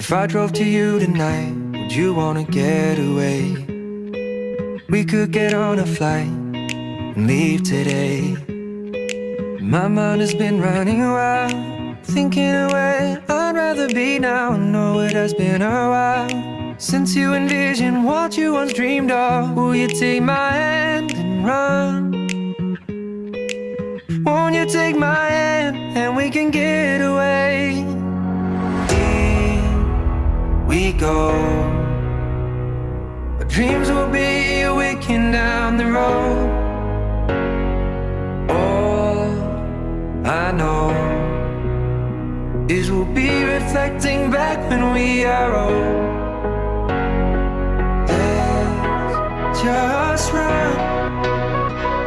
If I drove to you tonight, would you wanna get away? We could get on a flight and leave today. My mind has been running wild, thinking of where I'd rather be now. I know it has been a while since you envisioned what you once dreamed of. Will you take my hand and run? Won't you take my hand and we can get away? Here we go. Our dreams will be a weekend down the road. All I know is we'll be reflecting back when we are old. Let's just run,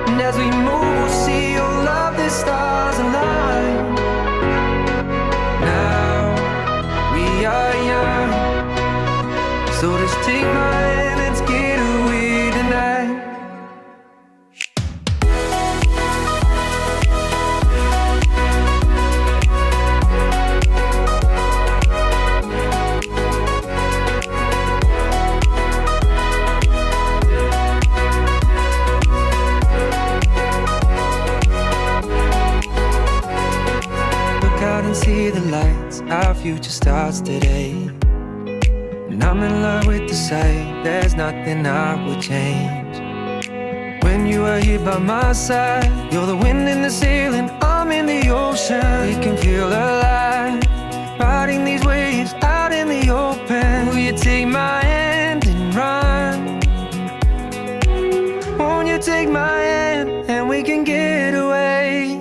and as we move we'll see all of the stars align. Now we are young, so just take my hand, let's get away tonight. Look out and see the lights, our future starts today. And I'm in love with the sight, there's nothing I would change. When you are here by my side, you're the wind in the sail and I'm in the ocean. We can feel alive, riding these waves out in the open. Will you take my hand and run? Won't you take my hand and we can get away?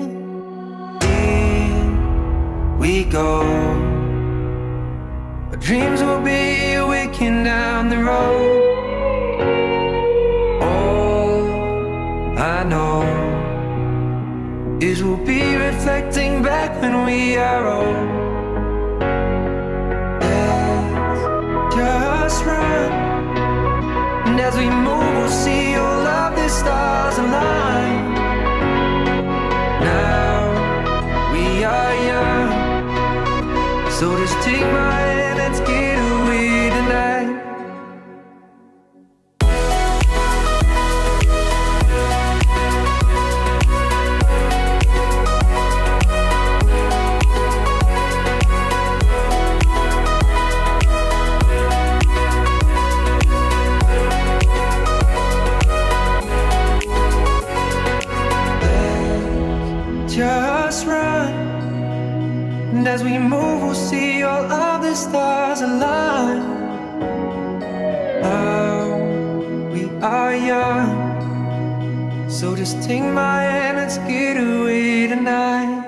Here we go. Our dreams will be a weekend down the road. All I know is we'll be reflecting back when we are old. Let's just run, and as we move we'll see all of the stars align. Now we are young, so just take my hand, let's get away tonight. Let's just run, and as we move we'll see all of the stars align. Now we are young, so just take my hand, let's get away tonight.